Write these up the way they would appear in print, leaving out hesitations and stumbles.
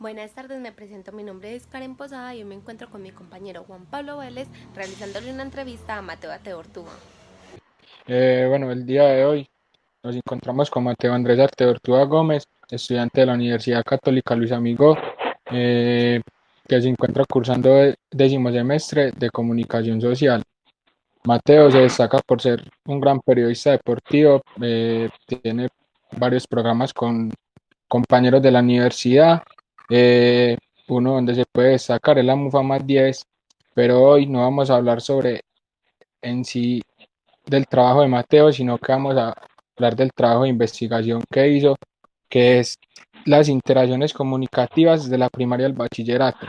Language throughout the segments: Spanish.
Buenas tardes, me presento. Mi nombre es Karen Posada y hoy me encuentro con mi compañero Juan Pablo Vélez realizándole una entrevista a Mateo Ateortúa. Bueno, el día de hoy nos encontramos con Mateo Andrés Arteortúa Gómez, estudiante de la Universidad Católica Luis Amigo, eh, que se encuentra cursando el 10º semestre de Comunicación Social. Mateo se destaca por ser un gran periodista deportivo, tiene varios programas con compañeros de la universidad, eh, uno donde se puede destacar es la Mufa más 10, pero hoy no vamos a hablar sobre en sí del trabajo de Mateo, sino que vamos a hablar del trabajo de investigación que hizo, que es las interacciones comunicativas de la primaria al bachillerato.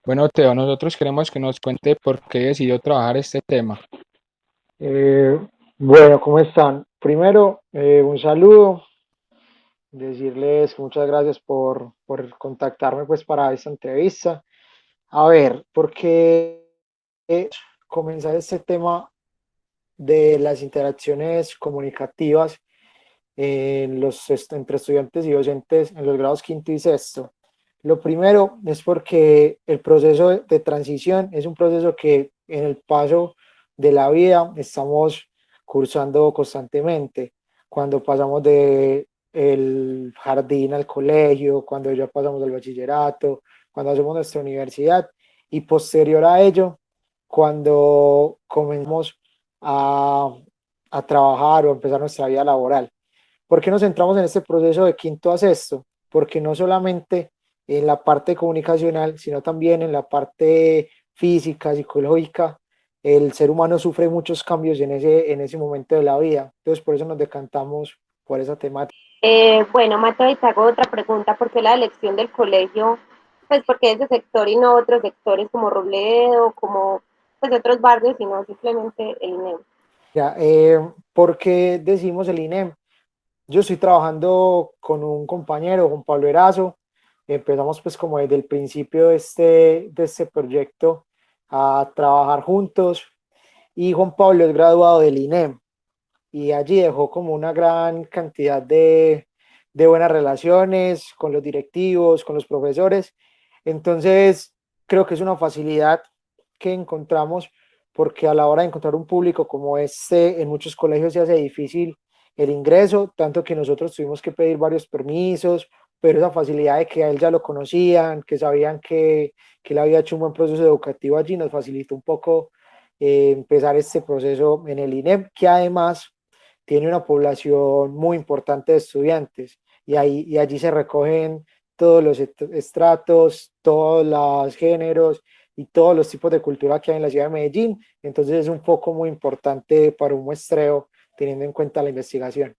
Bueno, Teo, nosotros queremos que nos cuente por qué decidió trabajar este tema. Eh, bueno, ¿cómo están? Primero, un saludo, decirles que muchas gracias por contactarme pues para esta entrevista. A ver, ¿por qué comenzar este tema de las interacciones comunicativas entre estudiantes y docentes en los grados quinto y sexto? Lo primero es porque el proceso de transición es un proceso que en el paso de la vida estamos cursando constantemente. Cuando pasamos de el jardín al colegio, cuando ya pasamos al bachillerato, cuando hacemos nuestra universidad y posterior a ello, cuando comenzamos a, a trabajar o a empezar nuestra vida laboral. ¿Por qué nos centramos en este proceso de quinto a sexto? Porque no solamente en la parte comunicacional, sino también en la parte física, psicológica, el ser humano sufre muchos cambios en ese momento de la vida. Entonces, por eso nos decantamos por esa temática. Bueno, Mateo, y te hago otra pregunta. ¿Por qué la elección del colegio? Pues, ¿por qué ese sector y no otros sectores como Robledo, como pues otros barrios, sino simplemente el INEM? Ya, ¿por qué decimos el INEM? Yo estoy trabajando con un compañero, Juan Pablo Erazo. Empezamos pues como desde el principio de este proyecto a trabajar juntos y Juan Pablo es graduado del INEM y allí dejó como una gran cantidad de buenas relaciones con los directivos, con los profesores. Entonces, creo que es una facilidad que encontramos porque a la hora de encontrar un público como este, en muchos colegios se hace difícil el ingreso, tanto que nosotros tuvimos que pedir varios permisos, pero esa facilidad de que a él ya lo conocían, que sabían que él había hecho un buen proceso educativo allí, nos facilitó un poco empezar este proceso en el INEM, que además tiene una población muy importante de estudiantes y allí se recogen todos los estratos, todos los géneros y todos los tipos de cultura que hay en la ciudad de Medellín. Entonces es un foco muy importante para un muestreo teniendo en cuenta la investigación.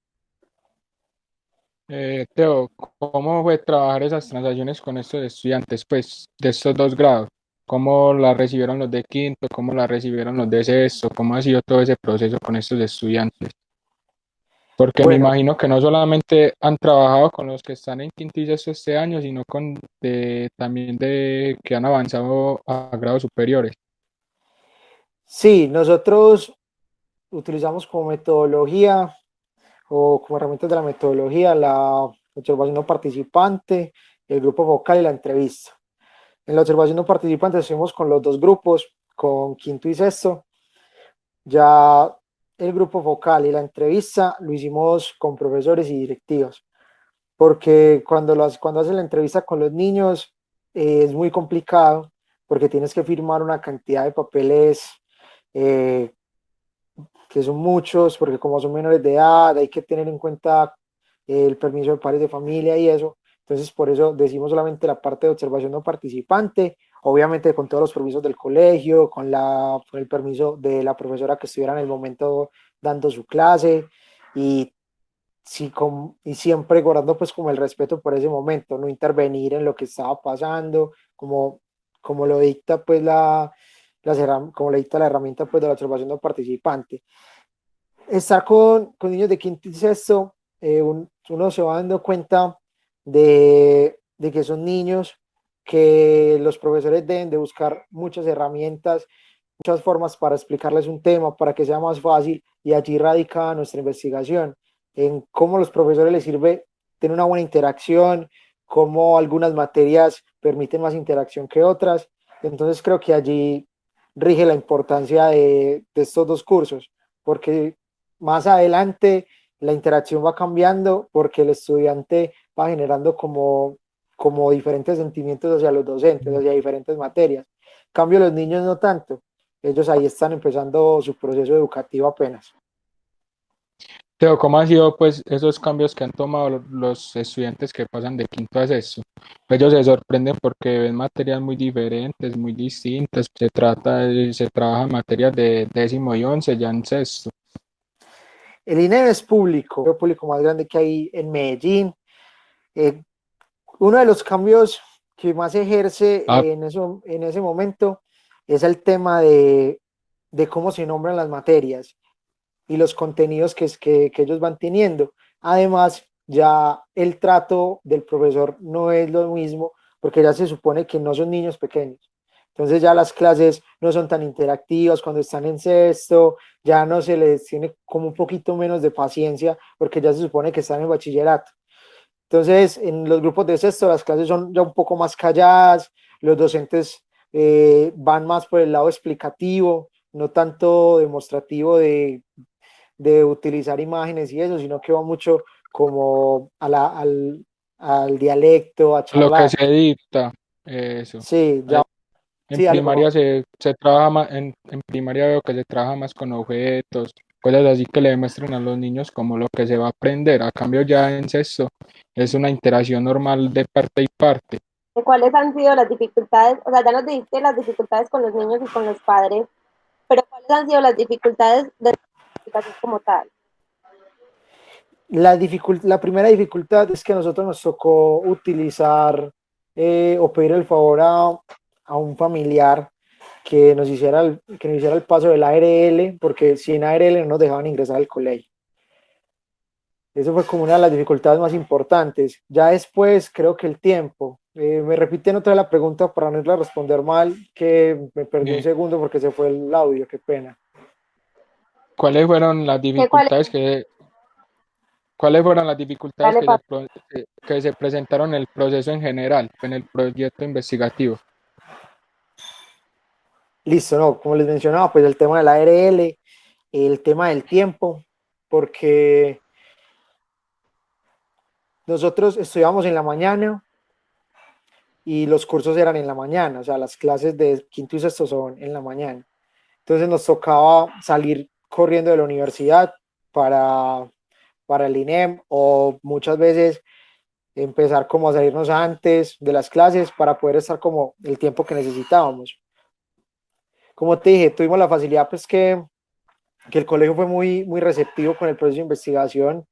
Teo, ¿cómo fue trabajar esas transacciones con estos estudiantes, pues, de estos dos grados? ¿Cómo la recibieron los de quinto? ¿Cómo la recibieron los de sexto? ¿Cómo ha sido todo ese proceso con estos estudiantes? Porque me Bueno, imagino que no solamente han trabajado con los que están en quinto y sexto este año, sino también de que han avanzado a grados superiores. sí, nosotros utilizamos como metodología o como herramientas de la metodología la observación no participante, el grupo vocal y la entrevista. En la observación no participante estuvimos con los dos grupos, con quinto y sexto. Ya el grupo focal y la entrevista lo hicimos con profesores y directivos, porque cuando haces la entrevista con los niños es muy complicado, porque tienes que firmar una cantidad de papeles eh, que son muchos, porque como son menores de edad hay que tener en cuenta el permiso de padres de familia y eso. Entonces, por eso decimos solamente la parte de observación no participante, obviamente con todos los permisos del colegio, con el permiso de la profesora que estuviera en el momento dando su clase y, y siempre guardando pues como el respeto por ese momento, no intervenir en lo que estaba pasando, como lo dicta pues como le dicta la herramienta pues de la observación no participante. Estar con niños de quinto y sexto, uno se va dando cuenta de que son niños que los profesores deben de buscar muchas herramientas, muchas formas para explicarles un tema, para que sea más fácil, y allí radica nuestra investigación, en cómo los profesores les sirve tener una buena interacción, cómo algunas materias permiten más interacción que otras. Entonces creo que allí rige la importancia de estos dos cursos, porque más adelante la interacción va cambiando porque el estudiante va generando como diferentes sentimientos hacia los docentes, hacia diferentes materias. En cambio, los niños no tanto. Ellos ahí están empezando su proceso educativo apenas. Teo, ¿cómo han sido pues esos cambios que han tomado los estudiantes que pasan de quinto a sexto? Ellos se sorprenden porque ven materias muy diferentes, muy distintas. Se trabaja materias de décimo y once ya en sexto. El INEM es público, el público más grande que hay en Medellín. Uno de los cambios que más se ejerce Ah, en ese momento es el tema de cómo se nombran las materias y los contenidos que ellos van teniendo. Además, ya el trato del profesor no es lo mismo porque ya se supone que no son niños pequeños. Entonces ya las clases no son tan interactivas cuando están en sexto, ya no se les tiene como un poquito menos de paciencia porque ya se supone que están en bachillerato. Entonces, en los grupos de sexto las clases son ya un poco más calladas, los docentes van más por el lado explicativo, no tanto demostrativo de utilizar imágenes y eso, sino que va mucho como al dialecto, a lo que charlar. se dicta, eso. Sí, Eh, ya, En sí, primaria algo. se trabaja más, en primaria veo que se trabaja más con objetos, cosas así que le demuestran a los niños como lo que se va a aprender. A cambio ya en sexto es una interacción normal de parte y parte. ¿De cuáles han sido las dificultades? O sea, ya nos dijiste las dificultades con los niños y con los padres, pero ¿cuáles han sido las dificultades de la educación como tal? La primera dificultad es que a nosotros nos tocó utilizar o pedir el favor a un familiar que nos hiciera el paso del ARL, porque sin ARL no nos dejaban ingresar al colegio. Eso fue como una de las dificultades más importantes. Ya después, creo que el tiempo. Me repiten otra vez la pregunta para no irla a responder mal, que me perdí un Eh, segundo porque se fue el audio, qué pena. ¿Cuáles fueron las ¿Qué cuál dificultades cuáles fueron las dificultades dale, papá? que se presentaron en el proceso en general, en el proyecto investigativo? Listo, no, como les mencionaba, pues el tema del ARL, el tema del tiempo, porque nosotros estudiábamos en la mañana y los cursos eran en la mañana, o sea, las clases de quinto y sexto son en la mañana. Entonces nos tocaba salir corriendo de la universidad para, para el INEM o muchas veces empezar como a salirnos antes de las clases para poder estar como el tiempo que necesitábamos. Como te dije, tuvimos la facilidad pues que el colegio fue muy receptivo con el proceso de investigación,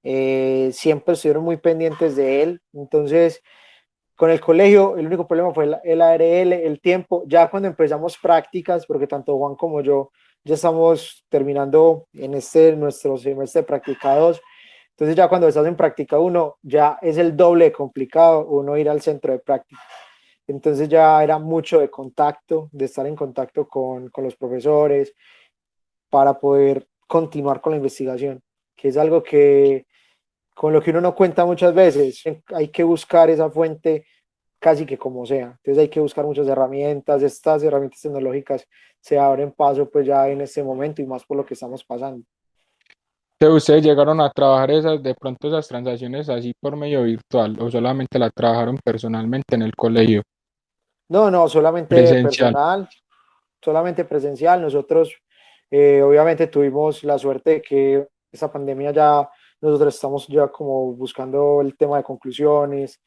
siempre estuvieron muy pendientes de él, entonces con el colegio el único problema fue el ARL, el tiempo, ya cuando empezamos prácticas, porque tanto Juan como yo ya estamos terminando en nuestro semestre de práctica 2, entonces ya cuando estás en práctica 1 ya es el doble de complicado uno ir al centro de práctica. Entonces ya era mucho de contacto, de estar en contacto con los profesores para poder continuar con la investigación, que es algo que con lo que uno no cuenta muchas veces. Hay que buscar esa fuente casi que como sea. Entonces hay que buscar muchas herramientas. Estas herramientas tecnológicas se abren paso pues ya en este momento y más por lo que estamos pasando. ¿Ustedes llegaron a trabajar de pronto esas transacciones así por medio virtual o solamente la trabajaron personalmente en el colegio No, no, presencial? solamente presencial. Nosotros obviamente tuvimos la suerte de que esta pandemia ya nosotros estamos ya como buscando el tema de conclusiones,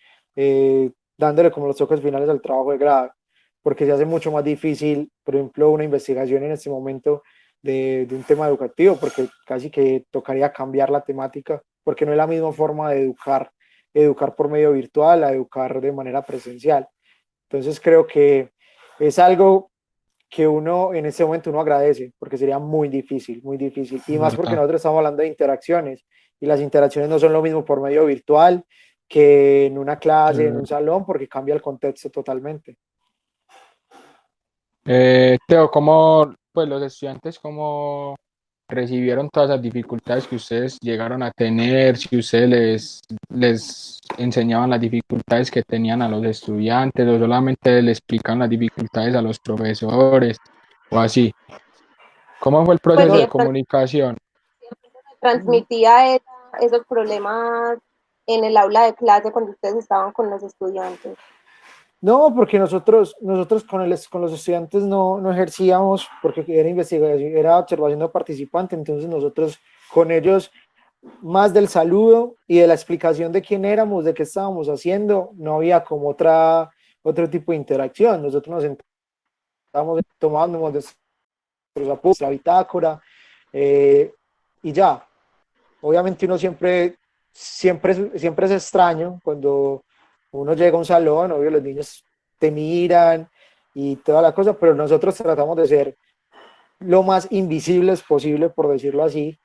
dándole como los toques finales al trabajo de grado, porque se hace mucho más difícil, por ejemplo, una investigación en este momento de un tema educativo, porque casi que tocaría cambiar la temática, porque no es la misma forma de educar por medio virtual a educar de manera presencial. Entonces creo que es algo que uno en este momento uno agradece, porque sería muy difícil, y más porque ¿Verdad? nosotros estamos hablando de interacciones, y las interacciones no son lo mismo por medio virtual que en una clase, en un salón, porque cambia el contexto totalmente. Teo, ¿cómo, pues los estudiantes, cómo recibieron todas las dificultades que ustedes llegaron a tener, si ustedes les enseñaban las dificultades que tenían a los estudiantes o solamente le explicaban las dificultades a los profesores o así. ¿Cómo fue el Pues proceso sí, de de pronto comunicación? transmitía esos problemas en el aula de clase cuando ustedes estaban con los estudiantes. No, porque nosotros con los estudiantes no ejercíamos, porque era investigación, era observación de participante, entonces nosotros con ellos, más del saludo y de la explicación de quién éramos, de qué estábamos haciendo, no había como otro tipo de interacción. Nosotros nos sentábamos, tomábamos nuestros apuntes, la bitácora, y ya. Obviamente uno siempre es extraño cuando uno llega a un salón, obvio los niños te miran y toda la cosa, pero nosotros tratamos de ser lo más invisibles posible, por decirlo así,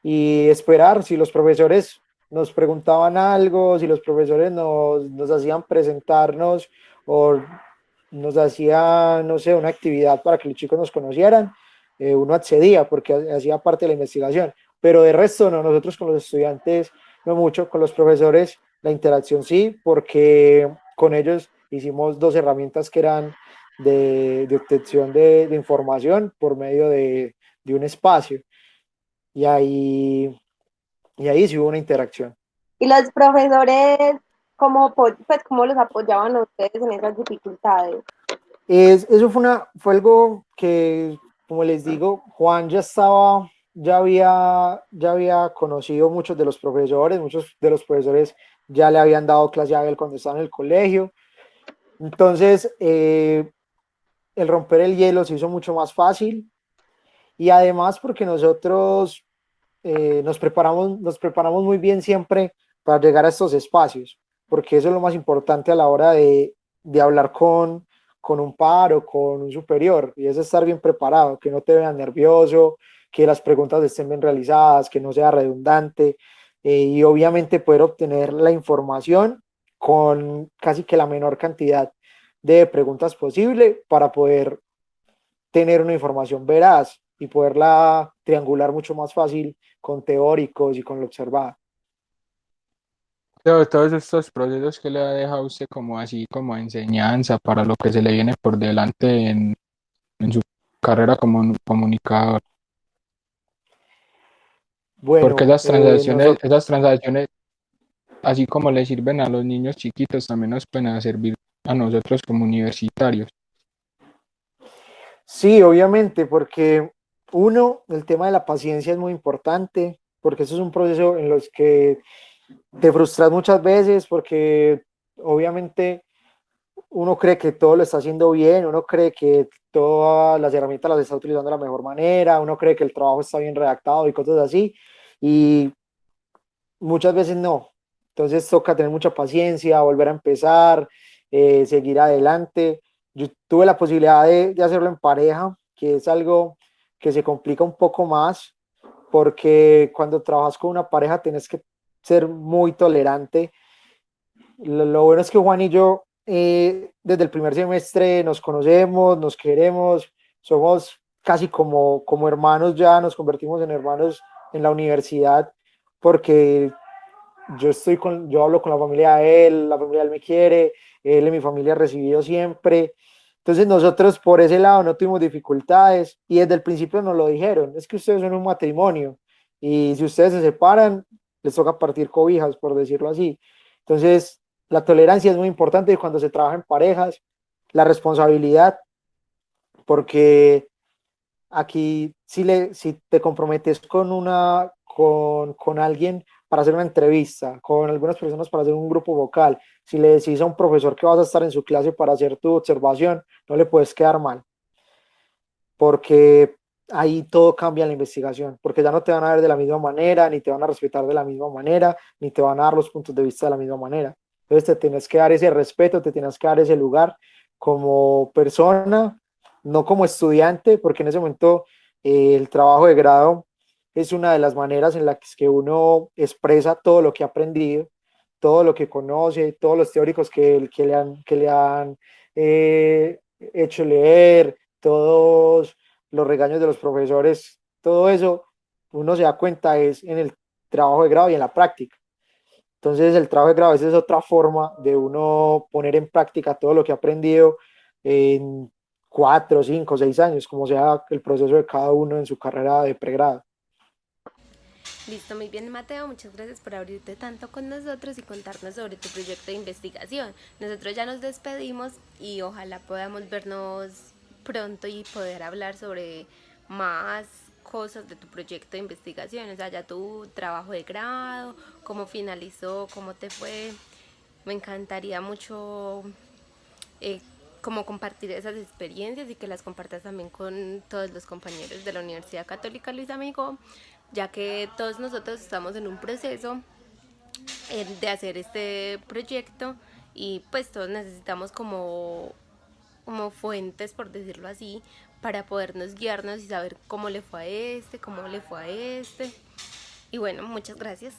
y esperar si los profesores nos preguntaban algo, si los profesores nos hacían presentarnos o nos hacían, no sé, una actividad para que los chicos nos conocieran, uno accedía porque hacía parte de la investigación, pero de resto no, nosotros con los estudiantes no mucho, con los profesores la interacción sí, porque con ellos hicimos dos herramientas que eran de obtención de información por medio de un espacio y ahí sí hubo una interacción. Y los profesores, ¿cómo los apoyaban a ustedes en esas dificultades? Eso fue algo que, como les digo, Juan ya había conocido muchos de los profesores ya le habían dado clase a él cuando estaba en el colegio. Entonces, el romper el hielo se hizo mucho más fácil y además porque nosotros nos preparamos muy bien siempre para llegar a estos espacios, porque eso es lo más importante a la hora de hablar con un par o con un superior, y es estar bien preparado, que no te vean nervioso, que las preguntas estén bien realizadas, que no sea redundante, y obviamente poder obtener la información con casi que la menor cantidad de preguntas posible para poder tener una información veraz y poderla triangular mucho más fácil con teóricos y con lo observado. Todos estos procesos que le ha dejado a usted como así, como enseñanza para lo que se le viene por delante en su carrera como comunicador. Porque Bueno, nosotros, esas transacciones, así como le sirven a los niños chiquitos, también nos pueden servir a nosotros como universitarios. sí, obviamente, porque el tema de la paciencia es muy importante, porque eso es un proceso en los que te frustras muchas veces, porque obviamente uno cree que todo lo está haciendo bien, uno cree que todas las herramientas las está utilizando de la mejor manera, uno cree que el trabajo está bien redactado y cosas así, y muchas veces no. Entonces toca tener mucha paciencia, volver a empezar, seguir adelante. Yo tuve la posibilidad de hacerlo en pareja, que es algo que se complica un poco más, porque cuando trabajas con una pareja tienes que ser muy tolerante. Lo bueno es que Juan y yo desde el primer semestre nos conocemos, nos queremos, somos casi como hermanos ya, nos convertimos en hermanos en la universidad, porque yo hablo con la familia de él me quiere, él en mi familia ha recibido siempre. Entonces nosotros por ese lado no tuvimos dificultades y desde el principio nos lo dijeron, es que ustedes son un matrimonio y si ustedes se separan, les toca partir cobijas, por decirlo así. Entonces la tolerancia es muy importante cuando se trabaja en parejas, la responsabilidad, porque aquí si te comprometes con alguien para hacer una entrevista, con algunas personas para hacer un grupo vocal, si le decís a un profesor que vas a estar en su clase para hacer tu observación, no le puedes quedar mal, porque ahí todo cambia en la investigación, porque ya no te van a ver de la misma manera, ni te van a respetar de la misma manera, ni te van a dar los puntos de vista de la misma manera. Entonces te tienes que dar ese respeto, te tienes que dar ese lugar como persona, no como estudiante, porque en ese momento el trabajo de grado es una de las maneras en las que uno expresa todo lo que ha aprendido, todo lo que conoce, todos los teóricos que le han hecho leer, todos los regaños de los profesores, todo eso uno se da cuenta es en el trabajo de grado y en la práctica. Entonces el trabajo de grado es otra forma de uno poner en práctica todo lo que ha aprendido en 4, 5, 6 años, como sea el proceso de cada uno en su carrera de pregrado. Listo, muy bien, Mateo, muchas gracias por abrirte tanto con nosotros y contarnos sobre tu proyecto de investigación. Nosotros ya nos despedimos y ojalá podamos vernos pronto y poder hablar sobre más cosas de tu proyecto de investigación, o sea, ya tu trabajo de grado, cómo finalizó, cómo te fue. Me encantaría mucho eh, como compartir esas experiencias y que las compartas también con todos los compañeros de la Universidad Católica Luis Amigo, ya que todos nosotros estamos en un proceso de hacer este proyecto y pues todos necesitamos como fuentes, por decirlo así, para podernos guiarnos y saber cómo le fue a este, cómo le fue a este. Y bueno, muchas gracias.